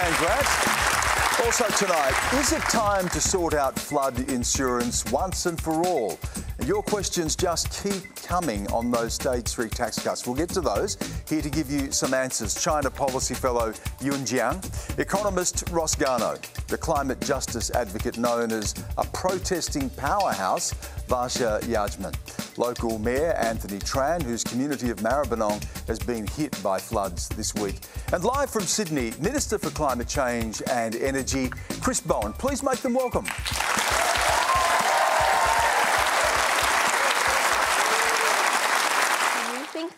Congrats. Also tonight, is it time to sort out flood insurance once and for all? And your questions just keep coming on those Stage 3 tax cuts. We'll get to those. Here to give you some answers, China policy fellow Jiang, economist Ross Garnaut, the climate justice advocate known as a protesting powerhouse, Varsha Yajman, local Mayor Anthony Tran, whose community of Maribyrnong has been hit by floods this week. And live from Sydney, Minister for Climate Change and Energy, Chris Bowen. Please make them welcome.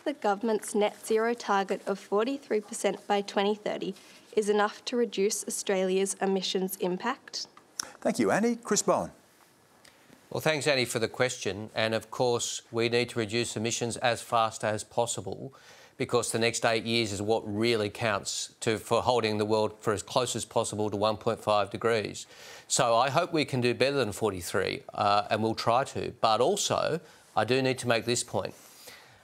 The government's net zero target of 43% by 2030 is enough to reduce Australia's emissions impact? Thank you, Annie. Chris Bowen. Well, thanks, Annie, for the question. And of course, we need to reduce emissions as fast as possible because the next 8 years is what really counts for holding the world for as close as possible to 1.5 degrees. So I hope we can do better than 43, and we'll try to. But also, I do need to make this point.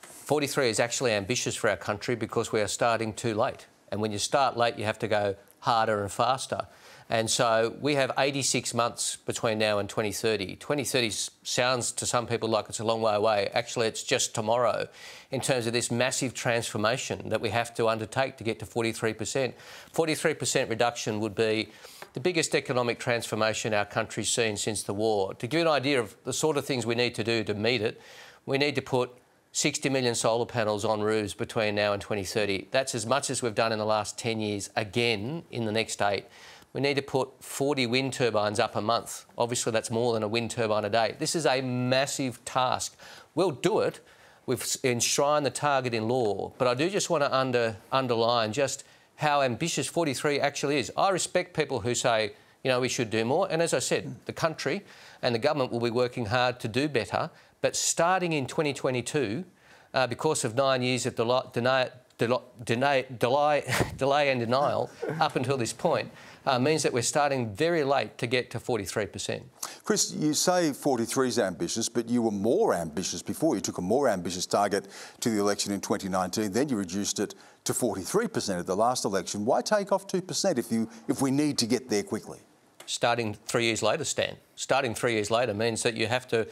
43 is actually ambitious for our country because we are starting too late. And when you start late, you have to go harder and faster. And so we have 86 months between now and 2030. 2030 sounds to some people like it's a long way away. Actually, it's just tomorrow in terms of this massive transformation that we have to undertake to get to 43%. 43% reduction would be the biggest economic transformation our country's seen since the war. To give you an idea of the sort of things we need to do to meet it, we need to put 60 million solar panels on roofs between now and 2030. That's as much as we've done in the last 10 years, again, in the next 8. We need to put 40 wind turbines up a month. Obviously, that's more than a wind turbine a day. This is a massive task. We'll do it. We've enshrined the target in law. But I do just want to underline just how ambitious 43 actually is. I respect people who say, you know, we should do more. And as I said, the country and the government will be working hard to do better. But starting in 2022, because of 9 years of delay and denial up until this point, means that we're starting very late to get to 43%. Chris, you say 43 is ambitious, but you were more ambitious before. You took a more ambitious target to the election in 2019, then you reduced it to 43% at the last election. Why take off 2% if we need to get there quickly? Starting 3 years later, Stan. Starting 3 years later means that you have to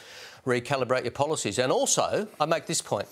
recalibrate your policies. And also, I make this point,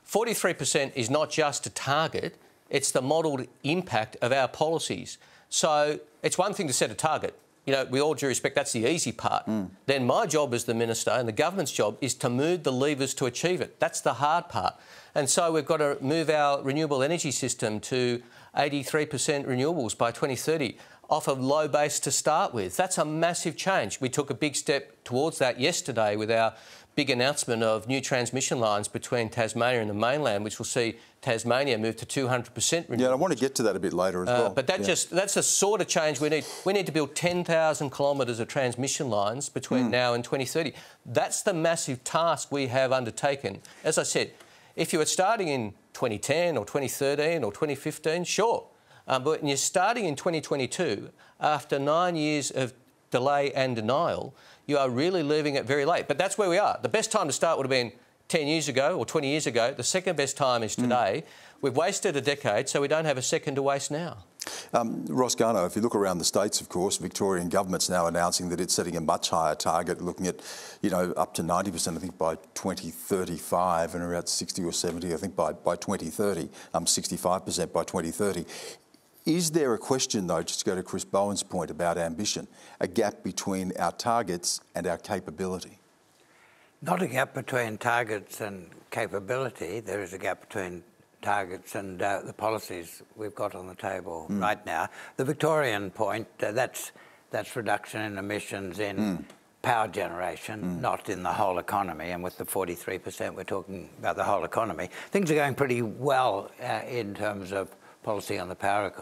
43% is not just a target, it's the modelled impact of our policies. So it's one thing to set a target. You know, with all due respect, that's the easy part. Then my job as the minister and the government's job is to move the levers to achieve it. That's the hard part. And so we've got to move our renewable energy system to 83% renewables by 2030. Off a low base to start with. That's a massive change. We took a big step towards that yesterday with our big announcement of new transmission lines between Tasmania and the mainland, which will see Tasmania move to 200% renewables. Yeah, I want to get to that a bit later as well. But that's the sort of change we need. We need to build 10,000 kilometres of transmission lines between now and 2030. That's the massive task we have undertaken. As I said, if you were starting in 2010 or 2013 or 2015, sure. But when you're starting in 2022, after 9 years of delay and denial, you are really leaving it very late. But that's where we are. The best time to start would have been 10 years ago or 20 years ago. The second best time is today. We've wasted a decade, so we don't have a second to waste now. Ross Garnaut, if you look around the states, of course, Victorian government's now announcing that it's setting a much higher target, looking at, you know, up to 90%, I think, by 2035 and around 60 or 70, I think, by 2030, 65% by 2030. Is there a question, though, just to go to Chris Bowen's point about ambition, a gap between our targets and our capability? Not a gap between targets and capability. There is a gap between targets and the policies we've got on the table right now. The Victorian point, that's reduction in emissions in power generation, not in the whole economy. And with the 43%, we're talking about the whole economy. Things are going pretty well in terms of policy on the power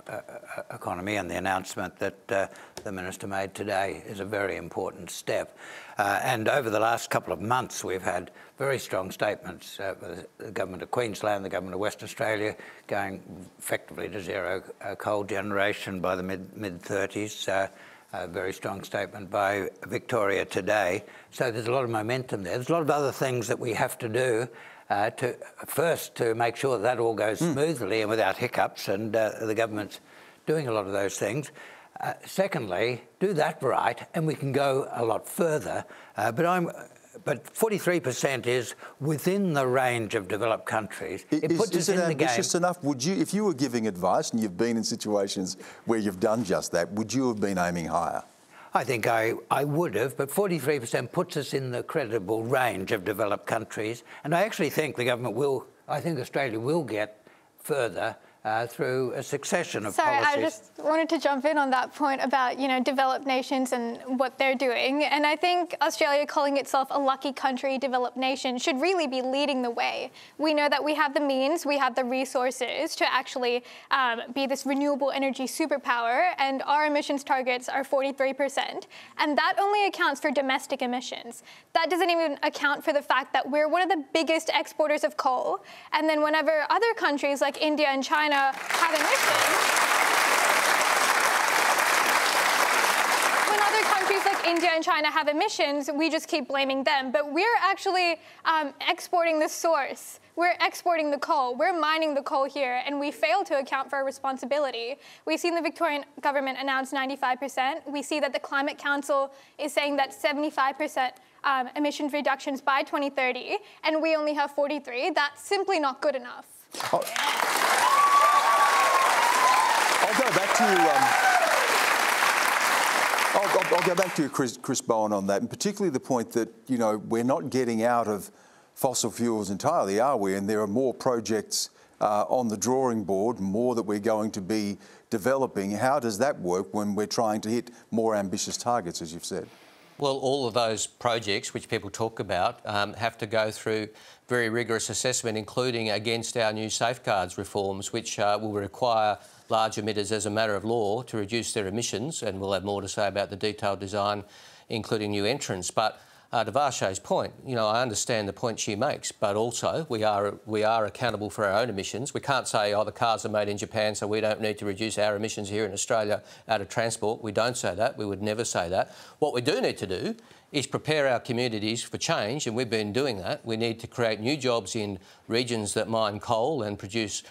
economy, and the announcement that the Minister made today is a very important step. And over the last couple of months, we've had very strong statements. The Government of Queensland, the Government of Western Australia going effectively to zero coal generation by the mid-30s. A very strong statement by Victoria today. So there's a lot of momentum there. There's a lot of other things that we have to do to make sure that all goes smoothly and without hiccups, and the government's doing a lot of those things. Secondly, do that right, and we can go a lot further. But 43% is within the range of developed countries. It puts us in the game. Is it ambitious enough? Would you, if you were giving advice, and you've been in situations where you've done just that, would you have been aiming higher? I think I would have, but 43% puts us in the credible range of developed countries. And I actually think the government will, I think Australia will get further through a succession of policies. Sorry, I just wanted to jump in on that point about, developed nations and what they're doing. And I think Australia calling itself a lucky country, developed nation, should really be leading the way. We know that we have the means, we have the resources to actually be this renewable energy superpower, and our emissions targets are 43%. And that only accounts for domestic emissions. That doesn't even account for the fact that we're one of the biggest exporters of coal. And then whenever other countries like India and China have emissions, when other countries like India and China have emissions, we just keep blaming them. But we're actually exporting the source. We're exporting the coal. We're mining the coal here, and we fail to account for our responsibility. We've seen the Victorian government announce 95%. We see that the Climate Council is saying that 75% emissions reductions by 2030, and we only have 43. That's simply not good enough. I'll go back to you. I'll go back to you, Chris Bowen, on that, and particularly the point that we're not getting out of fossil fuels entirely, are we? And there are more projects on the drawing board, more that we're going to be developing. How does that work when we're trying to hit more ambitious targets, as you've said? Well, all of those projects which people talk about have to go through very rigorous assessment, including against our new safeguards reforms, which will require large emitters as a matter of law to reduce their emissions, and we'll have more to say about the detailed design, including new entrants. But to Varsha's point, I understand the point she makes, but also we are accountable for our own emissions. We can't say, the cars are made in Japan, so we don't need to reduce our emissions here in Australia out of transport. We don't say that. We would never say that. What we do need to do is prepare our communities for change, and we've been doing that. We need to create new jobs in regions that mine coal and produce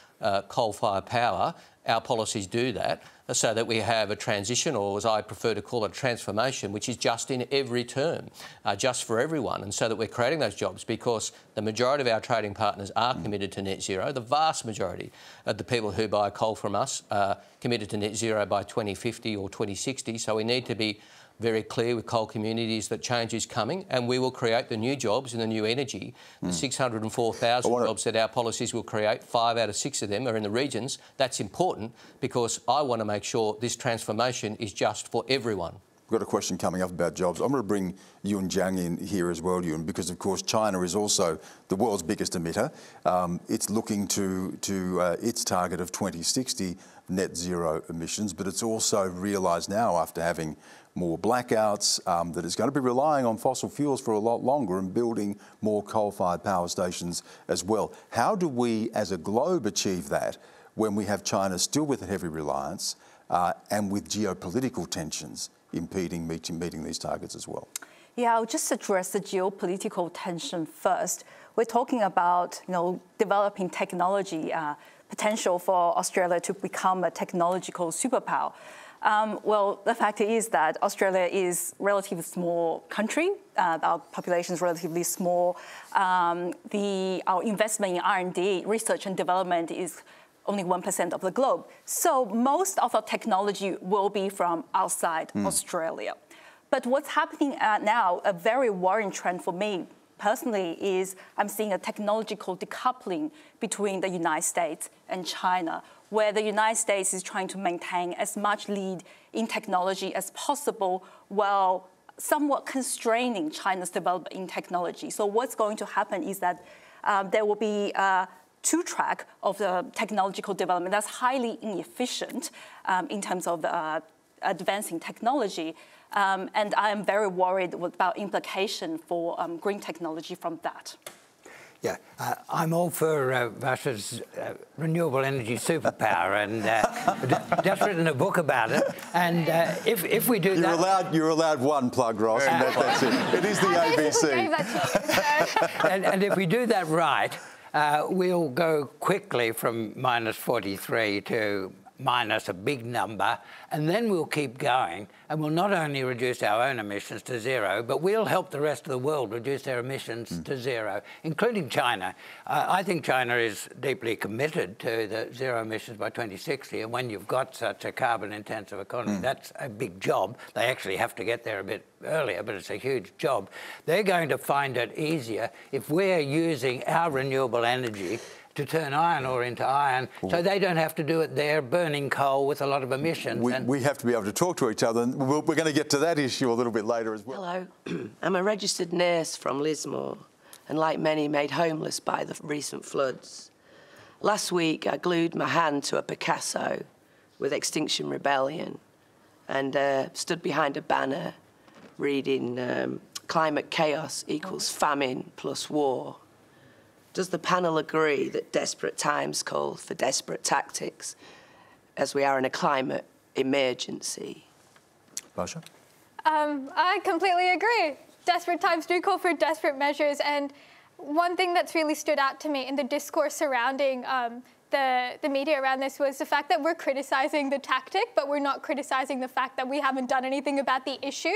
coal-fired power. Our policies do that so that we have a transition, or as I prefer to call it, a transformation, which is just in every term, just for everyone, and so that we're creating those jobs, because the majority of our trading partners are committed to net zero. The vast majority of the people who buy coal from us are committed to net zero by 2050 or 2060, so we need to be very clear with coal communities that change is coming, and we will create the new jobs in the new energy. The 604,000 jobs that our policies will create, 5 out of 6 of them are in the regions. That's important because I want to make sure this transformation is just for everyone. We've got a question coming up about jobs. I'm going to bring Jiang in here as well, Ewan, because of course China is also the world's biggest emitter. It's looking to its target of 2060 net zero emissions, but it's also realised now, after having more blackouts, that it's going to be relying on fossil fuels for a lot longer and building more coal-fired power stations as well. How do we, as a globe, achieve that when we have China still with a heavy reliance and with geopolitical tensions impeding meeting these targets as well? Yeah, I'll just address the geopolitical tension first. We're talking about, developing technology, potential for Australia to become a technological superpower. Well, the fact is that Australia is a relatively small country. Our population is relatively small. Our investment in R&D, research and development, is only 1% of the globe. So most of our technology will be from outside Australia. But what's happening now, a very worrying trend for me personally, is I'm seeing a technological decoupling between the United States and China, where the United States is trying to maintain as much lead in technology as possible while somewhat constraining China's development in technology. So what's going to happen is that there will be a two-track of the technological development that's highly inefficient in terms of advancing technology. And I am very worried about implication for green technology from that. Yeah, I'm all for Varsha's renewable energy superpower, and just written a book about it. And if we do you're allowed one plug, Ross, and that's it. It is the ABC. And if we do that right, we'll go quickly from -43 to minus a big number, and then we'll keep going, and we'll not only reduce our own emissions to zero, but we'll help the rest of the world reduce their emissions to zero, including China. I think China is deeply committed to the zero emissions by 2060, and when you've got such a carbon-intensive economy, that's a big job. They actually have to get there a bit earlier, but it's a huge job. They're going to find it easier if we're using our renewable energy to turn iron ore into iron, so they don't have to do it there, burning coal with a lot of emissions. We have to be able to talk to each other, and we're going to get to that issue a little bit later as well. Hello, I'm a registered nurse from Lismore, and like many, made homeless by the recent floods. Last week, I glued my hand to a Picasso with Extinction Rebellion and stood behind a banner reading climate chaos equals famine plus war. Does the panel agree that desperate times call for desperate tactics, as we are in a climate emergency? Varsha? I completely agree. Desperate times do call for desperate measures, and one thing that's really stood out to me in the discourse surrounding the media around this was the fact that we're criticizing the tactic, but we're not criticizing the fact that we haven't done anything about the issue.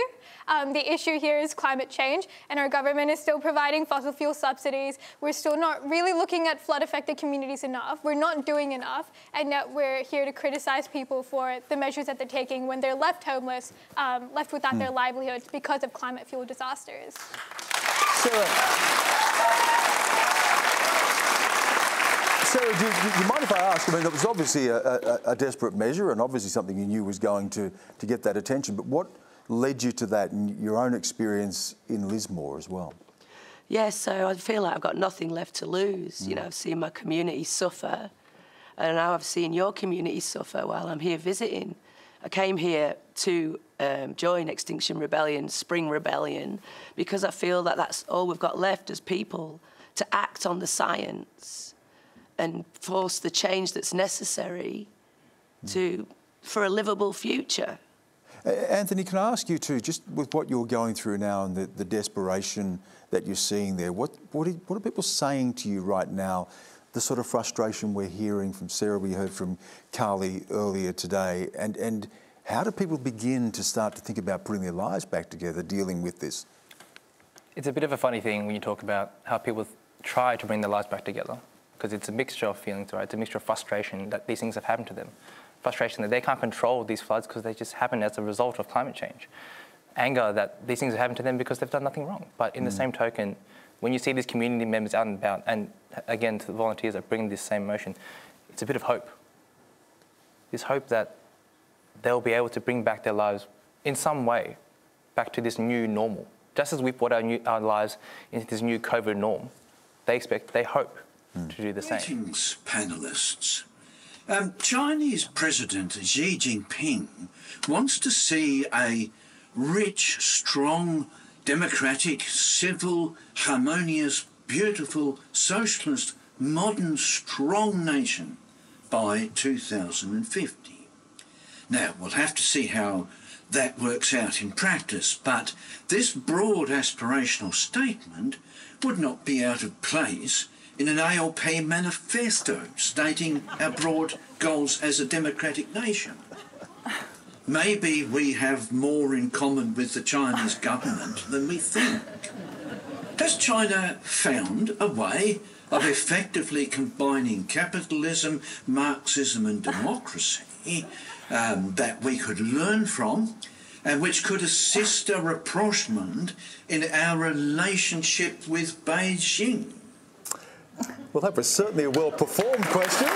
The issue here is climate change, and our government is still providing fossil fuel subsidies. We're still not really looking at flood-affected communities enough. We're not doing enough, and yet we're here to criticize people for the measures that they're taking when they're left homeless, left without their livelihoods because of climate fuel disasters. Sarah, do you mind if I ask? I mean, it was obviously a desperate measure, and obviously something you knew was going to get that attention. But what led you to that, and your own experience in Lismore as well? Yeah, so I feel like I've got nothing left to lose. You know, I've seen my community suffer, and now I've seen your community suffer while I'm here visiting. I came here to join Extinction Rebellion, Spring Rebellion, because I feel that that's all we've got left as people, to act on the science and force the change that's necessary for a livable future. Anthony, can I ask you too, just with what you're going through now and the desperation that you're seeing there, what are people saying to you right now? The sort of frustration we're hearing from Sarah, we heard from Carly earlier today, and how do people begin to start to think about putting their lives back together, dealing with this? It's a bit of a funny thing when you talk about how people try to bring their lives back together, because it's a mixture of feelings, right? It's a mixture of frustration that these things have happened to them. Frustration that they can't control these floods because they just happen as a result of climate change. Anger that these things have happened to them because they've done nothing wrong. But in the same token, when you see these community members out and about, and again, to the volunteers that bring this same emotion, it's a bit of hope. This hope that they'll be able to bring back their lives in some way back to this new normal. Just as we've brought our lives into this new COVID norm, they hope to do the same. Greetings, panellists. Chinese President Xi Jinping wants to see a rich, strong, democratic, civil, harmonious, beautiful, socialist, modern, strong nation by 2050. Now, we'll have to see how that works out in practice, but this broad aspirational statement would not be out of place in an ALP manifesto stating our broad goals as a democratic nation. Maybe we have more in common with the Chinese government than we think. Has China found a way of effectively combining capitalism, Marxism and democracy that we could learn from, and which could assist a rapprochement in our relationship with Beijing? Well, that was certainly a well-performed question.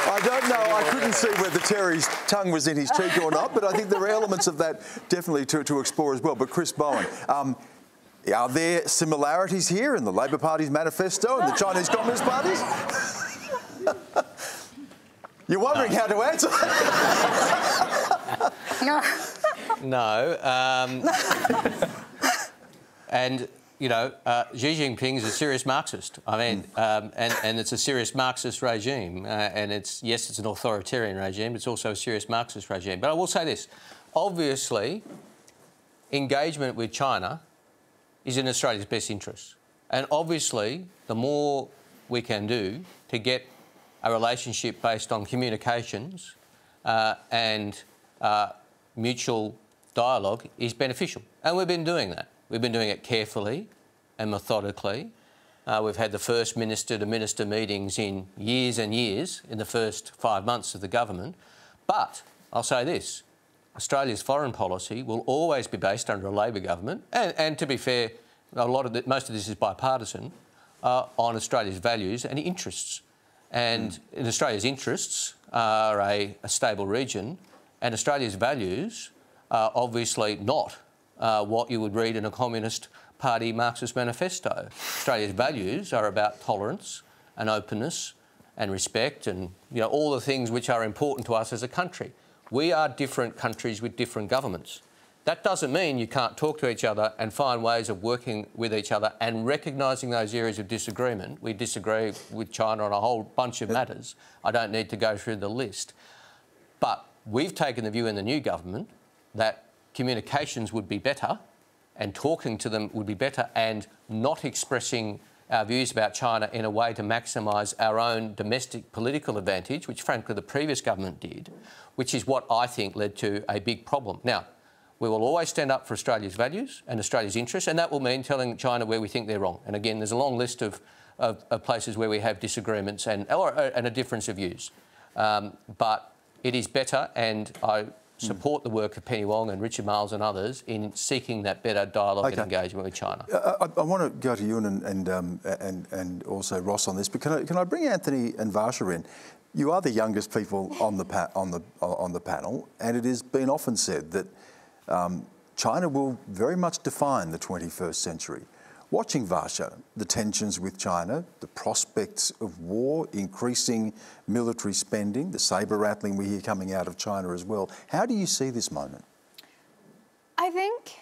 I don't know, I couldn't see whether Terry's tongue was in his cheek or not, but I think there are elements of that definitely to explore as well. But Chris Bowen, are there similarities here in the Labor Party's manifesto and the Chinese Communist Party's? You're wondering how to answer that? No. And, you know, Xi Jinping is a serious Marxist. I mean, and it's a serious Marxist regime. And yes, it's an authoritarian regime, but it's also a serious Marxist regime. But I will say this. Obviously, engagement with China is in Australia's best interest. And obviously, the more we can do to get a relationship based on communications and mutual dialogue is beneficial. And we've been doing that. We've been doing it carefully and methodically. We've had the first minister-to-minister meetings in years and years in the first 5 months of the government. But I'll say this, Australia's foreign policy will always be based under a Labor government, and to be fair, most of this is bipartisan, on Australia's values and interests. And in Australia's interests are a stable region, and Australia's values are obviously not what you would read in a Communist Party Marxist manifesto. Australia's values are about tolerance and openness and respect and all the things which are important to us as a country. We are different countries with different governments. That doesn't mean you can't talk to each other and find ways of working with each other and recognising those areas of disagreement. We disagree with China on a whole bunch of matters. I don't need to go through the list. But we've taken the view in the new government that communications would be better and talking to them would be better, and not expressing our views about China in a way to maximise our own domestic political advantage, which frankly the previous government did, which is what I think led to a big problem. Now, we will always stand up for Australia's values and Australia's interests, and that will mean telling China where we think they're wrong. And again, there's a long list of places where we have disagreements and a difference of views. But it is better, and I support the work of Penny Wong and Richard Marles and others in seeking that better dialogue and engagement with China. I want to go to you and also Ross on this, but can I bring Anthony and Varsha in? You are the youngest people on the panel, and it has been often said that China will very much define the 21st century. Watching, Varsha, the tensions with China, the prospects of war, increasing military spending, the sabre-rattling we hear coming out of China as well, how do you see this moment? I think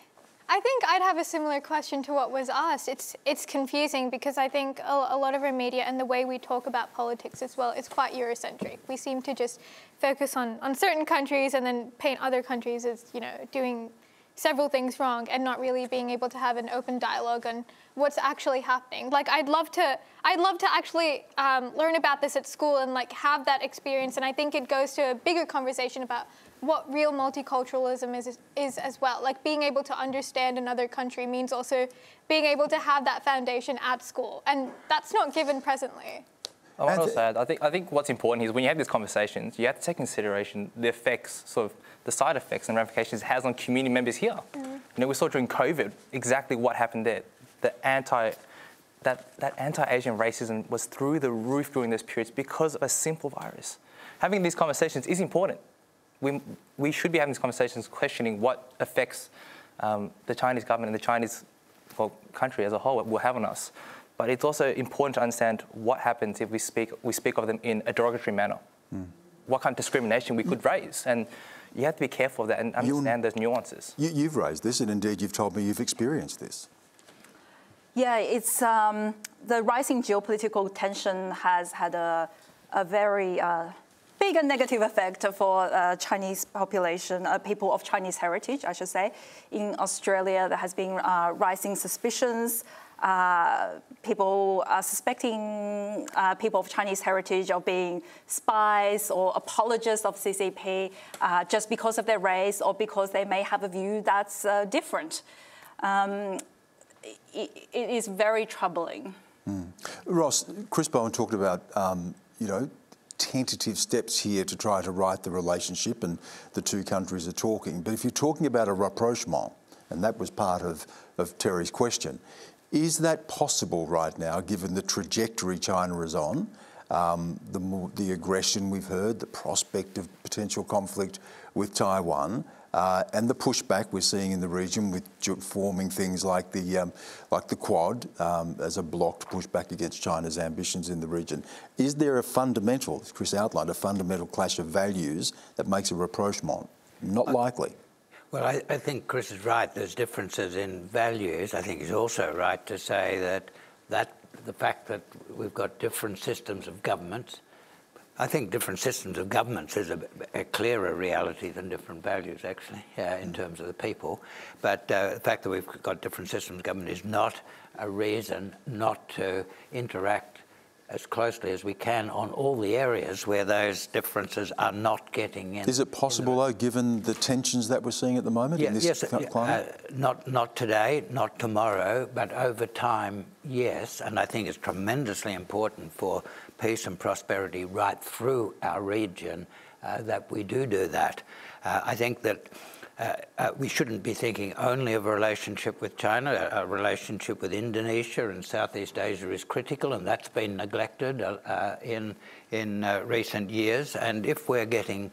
I'd have a similar question to what was asked. It's confusing because I think a lot of our media and the way we talk about politics as well is quite Eurocentric. We seem to just focus on certain countries and then paint other countries as, doing several things wrong and not really being able to have an open dialogue on what's actually happening. Like, I'd love to actually learn about this at school and have that experience. And I think it goes to a bigger conversation about what real multiculturalism is as well. Like, being able to understand another country means also being able to have that foundation at school, and that's not given presently. I want to also add, I think what's important is when you have these conversations, you have to take into consideration the effects, the side effects and ramifications it has on community members here. Mm-hmm. We saw during COVID exactly what happened there. That anti-Asian racism was through the roof during those periods because of a simple virus. Having these conversations is important. We should be having these conversations questioning what effects the Chinese government and the Chinese country as a whole will have on us. But it's also important to understand what happens if we speak of them in a derogatory manner. What kind of discrimination we could raise. And you have to be careful of that and understand those nuances. You've raised this, and indeed you've told me you've experienced this. Yeah, it's the rising geopolitical tension has had a very big and negative effect for Chinese population, people of Chinese heritage, I should say. In Australia, there has been rising suspicions. People are suspecting people of Chinese heritage of being spies or apologists of CCP just because of their race or because they may have a view that's different. It is very troubling. Ross, Chris Bowen talked about, tentative steps here to try to right the relationship, and the two countries are talking. But if you're talking about a rapprochement, and that was part of Terry's question, is that possible right now, given the trajectory China is on, the aggression we've heard, the prospect of potential conflict with Taiwan, and the pushback we're seeing in the region with forming things like the Quad as a bloc to push back against China's ambitions in the region? Is there a fundamental, as Chris outlined, a fundamental clash of values that makes a rapprochement? Not likely. Well, I think Chris is right. There's differences in values. I think he's also right to say that the fact that we've got different systems of governments, I think different systems of governments is a clearer reality than different values, actually, in terms of the people. But the fact that we've got different systems of government is not a reason not to interact as closely as we can on all the areas where those differences are not getting in. Is it possible, though, given the tensions that we're seeing at the moment in this climate? Not today, not tomorrow, but over time, yes. And I think it's tremendously important for peace and prosperity right through our region that we do that. I think that we shouldn't be thinking only of a relationship with China. A relationship with Indonesia and Southeast Asia is critical, and that's been neglected in recent years. And if we're getting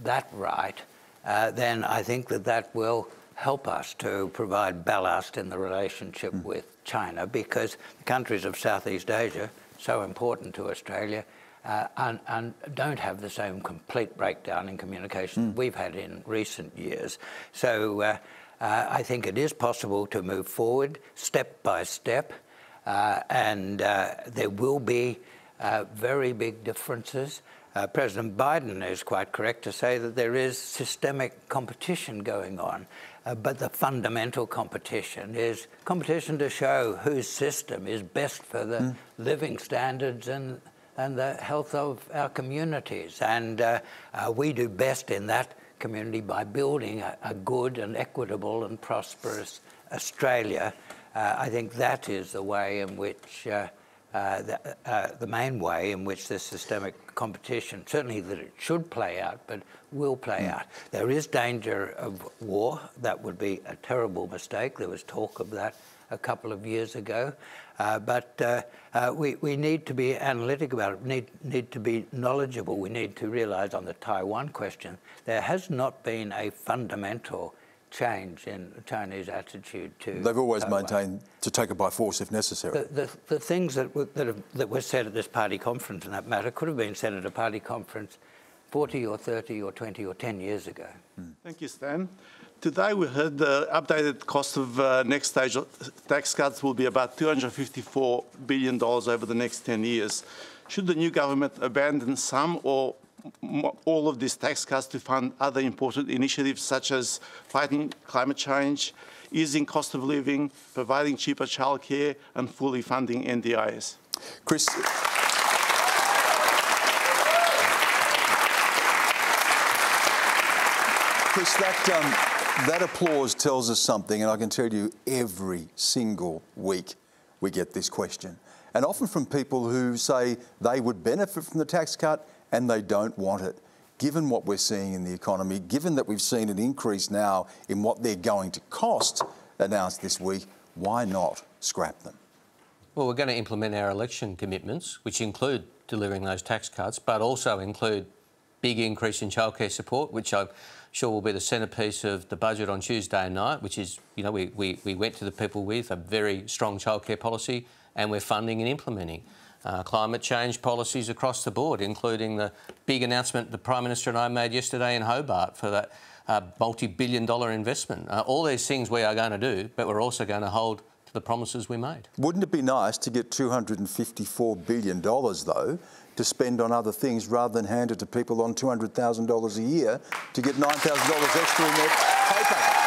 that right, then I think that will help us to provide ballast in the relationship with China, because the countries of Southeast Asia, so important to Australia, and don't have the same complete breakdown in communication we've had in recent years. So I think it is possible to move forward step by step, and there will be very big differences. President Biden is quite correct to say that there is systemic competition going on, but the fundamental competition is competition to show whose system is best for the living standards and the health of our communities. And we do best in that community by building a good and equitable and prosperous Australia. I think that is the way in which, the main way in which this systemic competition, certainly that it should play out, but will play out. There is danger of war. That would be a terrible mistake. There was talk of that a couple of years ago. But we need to be analytic about it, need to be knowledgeable. We need to realise on the Taiwan question, there has not been a fundamental change in the Chinese attitude to They've always Taiwan. maintained to take it by force if necessary. The things that were said at this party conference in that matter could have been said at a party conference 40 or 30 or 20 or 10 years ago. Thank you, Stan. Today we heard the updated cost of next stage tax cuts will be about $254 billion over the next 10 years. Should the new government abandon some or all of these tax cuts to fund other important initiatives such as fighting climate change, easing cost of living, providing cheaper childcare and fully funding NDIS? Chris. Chris, that applause tells us something, and I can tell you every single week we get this question. And often from people who say they would benefit from the tax cut and they don't want it. Given what we're seeing in the economy, given that we've seen an increase now in what they're going to cost announced this week, why not scrap them? Well, we're going to implement our election commitments, which include delivering those tax cuts, but also include big increase in childcare support, which I'm sure will be the centrepiece of the budget on Tuesday night, which is, you know, we went to the people with a very strong childcare policy and we're funding and implementing. Climate change policies across the board, including the big announcement the Prime Minister and I made yesterday in Hobart for that multi-billion-dollar investment. All these things we are going to do, but we're also going to hold to the promises we made. Wouldn't it be nice to get $254 billion, though, to spend on other things rather than hand it to people on $200,000 a year to get $9,000 extra in their pay packet?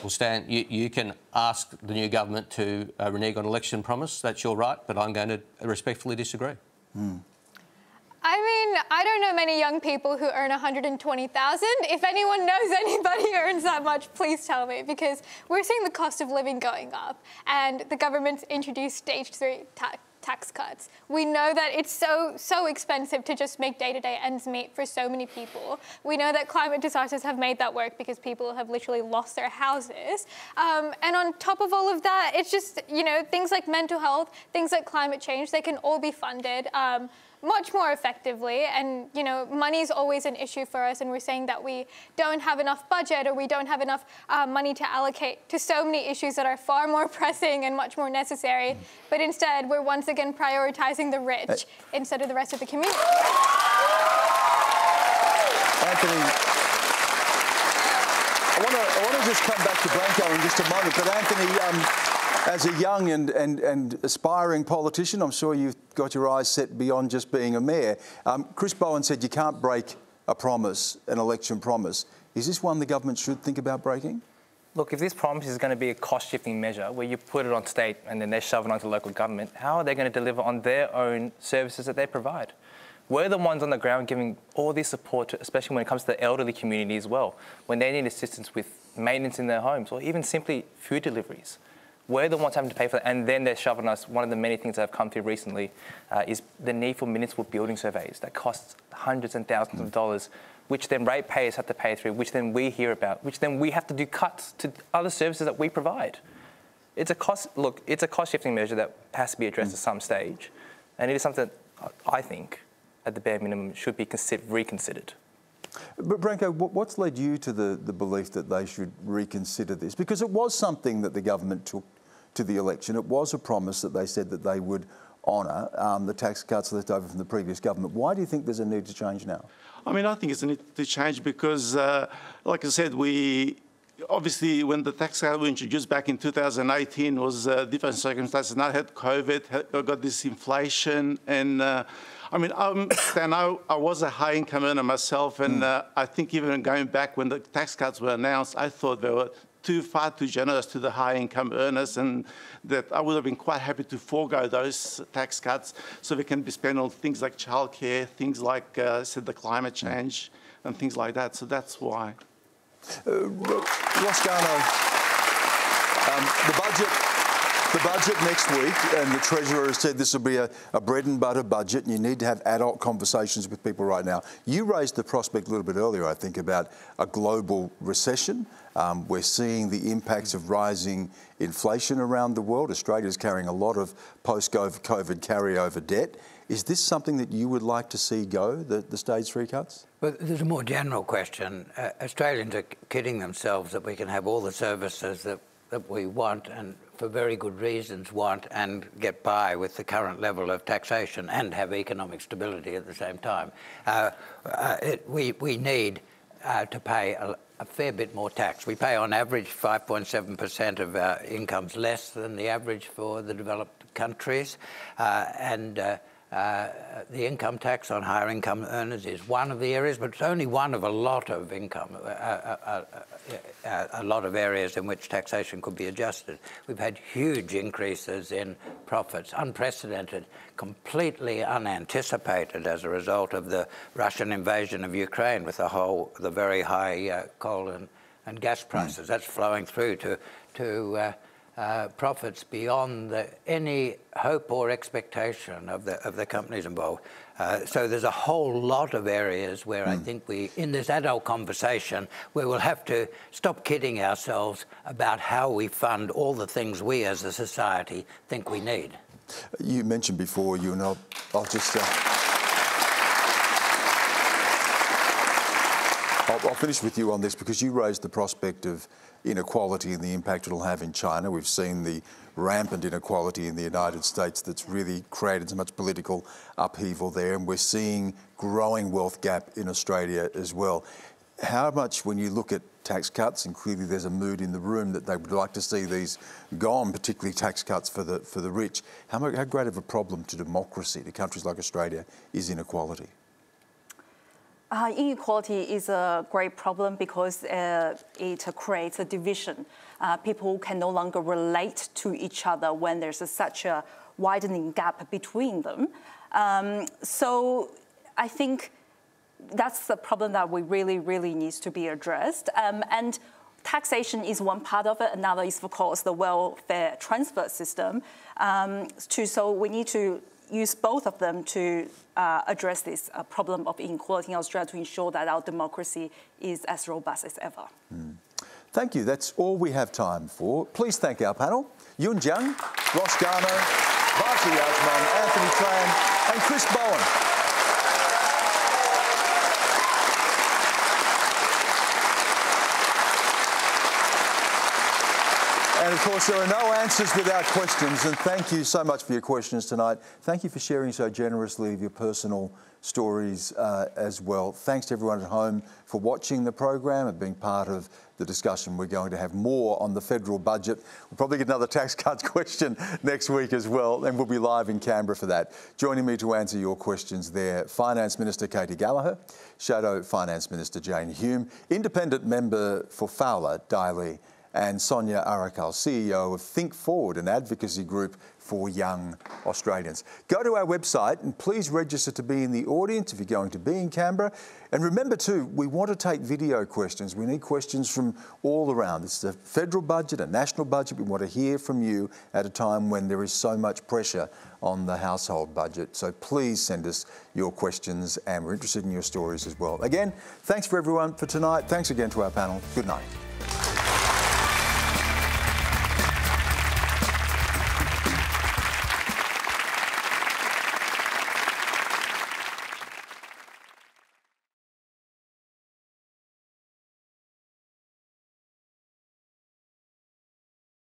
Well, Stan, you can ask the new government to renege on election promise. That's your right, but I'm going to respectfully disagree. I mean, I don't know many young people who earn $120,000. If anyone knows anybody who earns that much, please tell me, because we're seeing the cost of living going up and the government's introduced stage 3 tax cuts. We know that it's so expensive to just make day-to-day ends meet for so many people. We know that climate disasters have made that work because people have literally lost their houses. And on top of all of that, it's just, you know, things like mental health, things like climate change, they can all be funded much more effectively. And, you know, money is always an issue for us, and we're saying that we don't have enough budget or we don't have enough money to allocate to so many issues that are far more pressing and much more necessary. But instead, we're once again prioritizing the rich instead of the rest of the community. Anthony, I want to just come back to Branko in just a moment, but Anthony, as a young and aspiring politician, I'm sure you've got your eyes set beyond just being a mayor. Chris Bowen said you can't break a promise, an election promise. Is this one the government should think about breaking? Look, if this promise is going to be a cost-shifting measure where you put it on state and then they shove it onto local government, how are they going to deliver on their own services that they provide? We're the ones on the ground giving all this support, especially when it comes to the elderly community as well, when they need assistance with maintenance in their homes or even simply food deliveries. We're the ones having to pay for that, and then they're shoving us. One of the many things that have come through recently is the need for municipal building surveys that costs hundreds and thousands of dollars, which then ratepayers have to pay through, which then we hear about, which then we have to do cuts to other services that we provide. It's a cost-shifting measure that has to be addressed at some stage, and it is something that I think, at the bare minimum, should be reconsidered. But Branko, what's led you to the belief that they should reconsider this? Because it was something that the government took to the election. It was a promise that they said that they would honour, the tax cuts left over from the previous government. Why do you think there's a need to change now? I mean, I think it's a need to change because, like I said, obviously when the tax cut was introduced back in 2018 was different circumstances. Now I had COVID, got this inflation, and I mean, I was a high-income earner myself, and I think even going back when the tax cuts were announced, I thought they were far too generous to the high-income earners, and that I would have been quite happy to forego those tax cuts so they can be spent on things like childcare, things like, the climate change, and things like that. So that's why. Ross Garnaut, the budget next week, and the Treasurer has said this will be a bread and butter budget, and you need to have adult conversations with people right now. You raised the prospect a little bit earlier, I think, about a global recession. We're seeing the impacts of rising inflation around the world. Australia's carrying a lot of post-COVID carryover debt. Is this something that you would like to see go, the stage 3 cuts? Well, there's a more general question. Australians are kidding themselves that we can have all the services that we want and for very good reasons want and get by with the current level of taxation and have economic stability at the same time. We need to pay a fair bit more tax. We pay on average 5.7% of our incomes less than the average for the developed countries, and the income tax on higher income earners is one of the areas, but it's only one of a lot of a lot of areas in which taxation could be adjusted. We've had huge increases in profits, unprecedented, completely unanticipated as a result of the Russian invasion of Ukraine with the very high coal and gas prices. That's flowing through to profits beyond any hope or expectation of the companies involved. So there's a whole lot of areas where I think in this adult conversation, we will have to stop kidding ourselves about how we fund all the things we as a society think we need. You mentioned before, you and I'll just... I'll finish with you on this because you raised the prospect of inequality and the impact it'll have in China. We've seen the rampant inequality in the United States that's really created so much political upheaval there, and we're seeing growing wealth gap in Australia as well. How much, when you look at tax cuts, and clearly there's a mood in the room that they would like to see these gone, particularly tax cuts for the rich, how great of a problem to democracy, to countries like Australia, is inequality? Inequality is a great problem because it creates a division. People can no longer relate to each other when there's such a widening gap between them. So I think that's the problem that we really needs to be addressed. And taxation is one part of it. Another is, of course, the welfare transfer system. So we need to use both of them to address this problem of inequality in Australia to ensure that our democracy is as robust as ever. Thank you. That's all we have time for. Please thank our panel: Jiang, Ross Garnaut, Varsha Yajman, Anthony Tran and Chris Bowen. And of course, there are no answers without questions, and thank you so much for your questions tonight. Thank you for sharing so generously of your personal stories as well. Thanks to everyone at home for watching the program and being part of the discussion. We're going to have more on the federal budget. We'll probably get another tax cuts question next week as well, and we'll be live in Canberra for that. Joining me to answer your questions there, Finance Minister Katie Gallagher, Shadow Finance Minister Jane Hume, Independent Member for Fowler, Daly, and Sonia Arakal, CEO of Think Forward, an advocacy group for young Australians. Go to our website and please register to be in the audience if you're going to be in Canberra. And remember too, we want to take video questions. We need questions from all around. This is a federal budget, a national budget. We want to hear from you at a time when there is so much pressure on the household budget. So please send us your questions, and we're interested in your stories as well. Again, thanks for everyone for tonight. Thanks again to our panel. Good night.